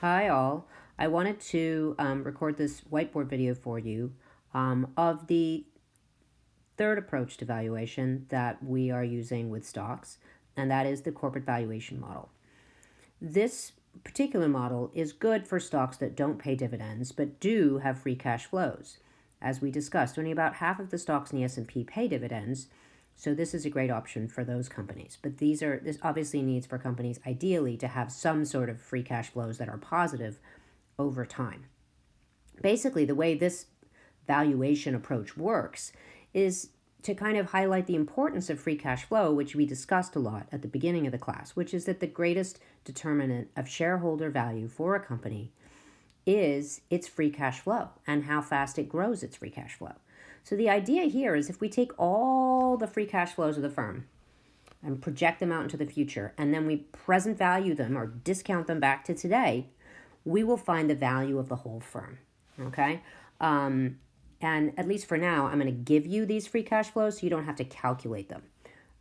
Hi all. I wanted to record this whiteboard video for you of the third approach to valuation that we are using with stocks, and that is the corporate valuation model. This particular model is good for stocks that don't pay dividends but do have free cash flows. As we discussed, only about half of the stocks in the S&P pay dividends, so this is a great option for those companies. But this obviously needs for companies ideally to have some sort of free cash flows that are positive over time. Basically, the way this valuation approach works is to kind of highlight the importance of free cash flow, which we discussed a lot at the beginning of the class, which is that the greatest determinant of shareholder value for a company is its free cash flow and how fast it grows its free cash flow. So the idea here is if we take all the free cash flows of the firm and project them out into the future, and then we present value them or discount them back to today, we will find the value of the whole firm, okay? And at least for now, I'm going to give you these free cash flows so you don't have to calculate them,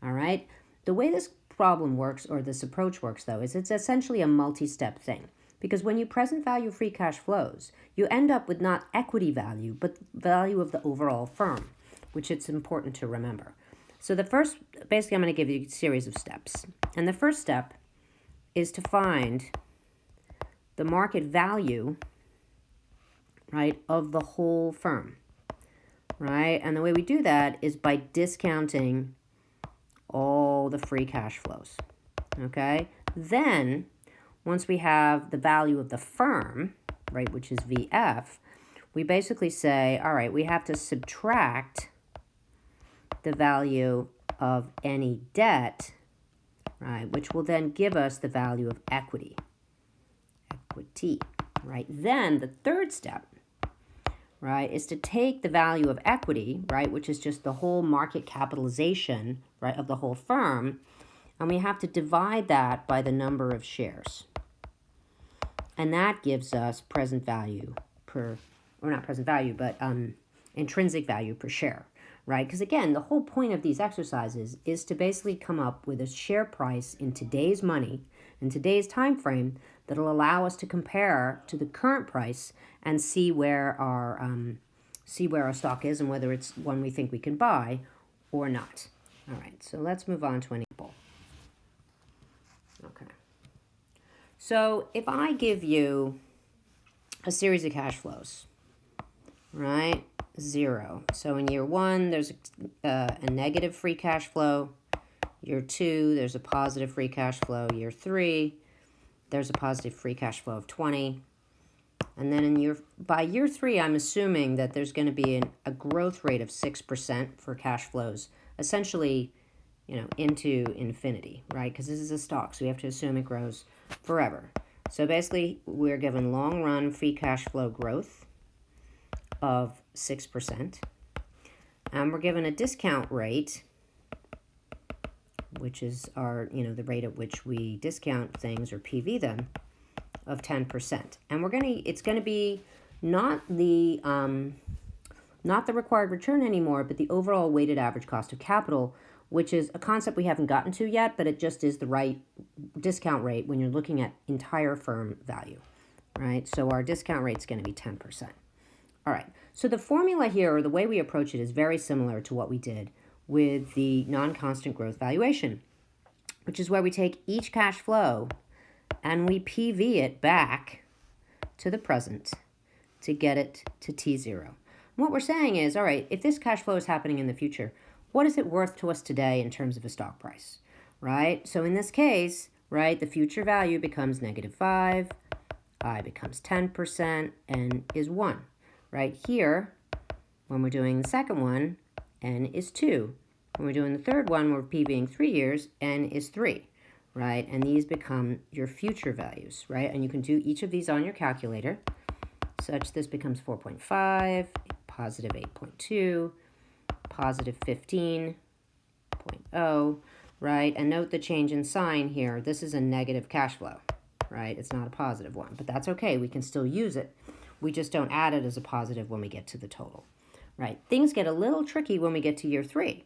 all right? The way this problem works, or this approach works, though, is it's essentially a multi-step thing. Because when you present value free cash flows, you end up with not equity value, but value of the overall firm, which it's important to remember. So basically I'm going to give you a series of steps. And the first step is to find the market value, right, of the whole firm, right? And the way we do that is by discounting all the free cash flows, okay? Then, once we have the value of the firm, right, which is VF, we basically say, all right, we have to subtract the value of any debt, right, which will then give us the value of equity, right? Then the third step, right, is to take the value of equity, right, which is just the whole market capitalization, right, of the whole firm, and we have to divide that by the number of shares. And that gives us present value per, or not present value, but intrinsic value per share, right? Because again, the whole point of these exercises is to basically come up with a share price in today's money, in today's time frame, that'll allow us to compare to the current price and see where our stock is and whether it's one we think we can buy or not. All right, so let's move on to an example. Okay. So if I give you a series of cash flows, right, 0. So in year 1, there's a negative free cash flow. Year 2, there's a positive free cash flow. Year 3, there's a positive free cash flow of 20. And then by year 3, I'm assuming that there's going to be a growth rate of 6% for cash flows, essentially, into infinity, right? Because this is a stock, so we have to assume it grows forever. So basically, we're given long-run free cash flow growth of 6%. And we're given a discount rate, which is our, the rate at which we discount things or PV them, of 10%. And it's going to be not the required return anymore, but the overall weighted average cost of capital, which is a concept we haven't gotten to yet, but it just is the right discount rate when you're looking at entire firm value, right? So our discount rate is going to be 10%. All right, so the formula here, or the way we approach it, is very similar to what we did with the non-constant growth valuation, which is where we take each cash flow and we PV it back to the present to get it to T0. And what we're saying is, all right, if this cash flow is happening in the future, what is it worth to us today in terms of a stock price, right? So in this case, right, the future value becomes -5, I becomes 10%, N is 1. Right here, when we're doing the second one, N is 2. When we're doing the third one, we're PVing 3 years, N is 3, right? And these become your future values, right? And you can do each of these on your calculator, such this becomes 4.5, positive 8.2, positive 15.0, right? And note the change in sign here. This is a negative cash flow, right? It's not a positive one, but that's okay. We can still use it. We just don't add it as a positive when we get to the total, right? Things get a little tricky when we get to year 3,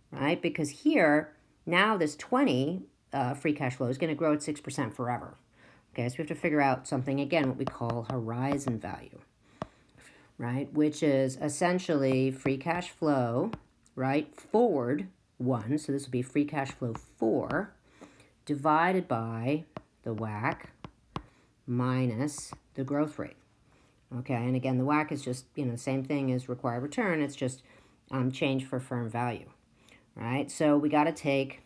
right? Because here, now this 20 free cash flow is going to grow at 6% forever, Okay, so we have to figure out something, again, what we call horizon value, right? Which is essentially free cash flow, right? Forward 1, so this will be free cash flow 4, divided by the WACC minus the growth rate. Okay, and again, the WACC is just, the same thing as required return. It's just change for firm value, right? So we got to take,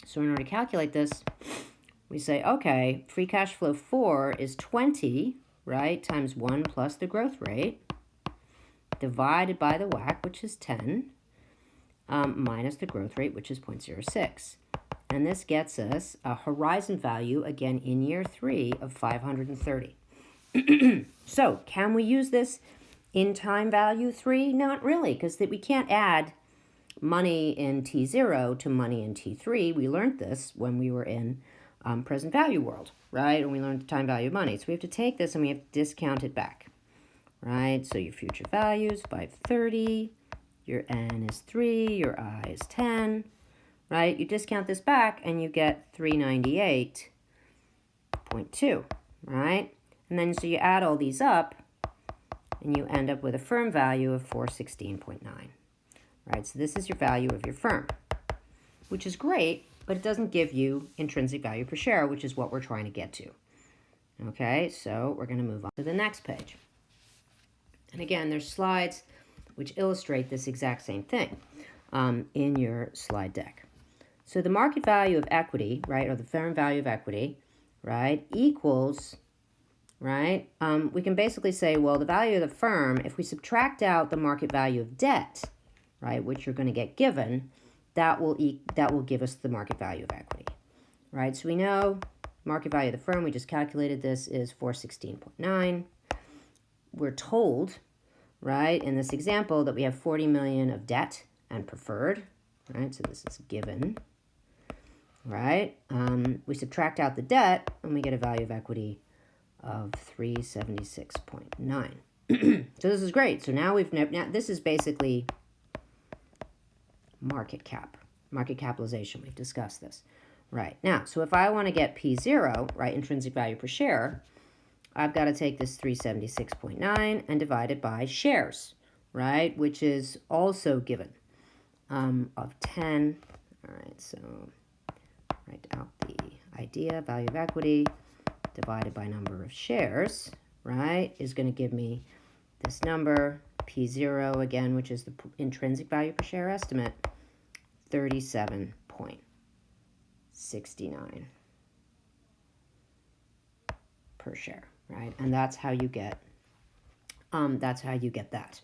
so in order to calculate this, we say, okay, free cash flow 4 is 20, right, times 1 plus the growth rate, divided by the WACC, which is 10, minus the growth rate, which is 0.06. And this gets us a horizon value, again, in year 3 of 530. So can we use this in time value 3? Not really, because we can't add money in T0 to money in T3. We learned this when we were in present value world, right? And we learned the time value of money. So we have to take this and we have to discount it back, right? So your future value is 530, your N is 3, your I is 10, right? You discount this back and you get 398.2, right? And then so you add all these up and you end up with a firm value of 416.9, right? So this is your value of your firm, which is great, but it doesn't give you intrinsic value per share, which is what we're trying to get to. Okay, so we're going to move on to the next page. And again, there's slides which illustrate this exact same thing in your slide deck. So the market value of equity, right, or the firm value of equity, right, equals, right, we can basically say, well, the value of the firm, if we subtract out the market value of debt, right, which you're going to get given, that will give us the market value of equity, right? So we know market value of the firm, we just calculated this, is 416.9. We're told, right, in this example that we have 40 million of debt and preferred, right? So this is given, right? We subtract out the debt and we get a value of equity of 376.9. So this is great. So now this is basically market capitalization. We've discussed this. Right. Now, so if I want to get P0, right, intrinsic value per share, I've got to take this 376.9 and divide it by shares, right, which is also given of 10. All right, so write out the idea, value of equity, divided by number of shares, right, is going to give me this number, P0 again, which is the intrinsic value per share estimate, 37.69 per share, right? And that's how you get that.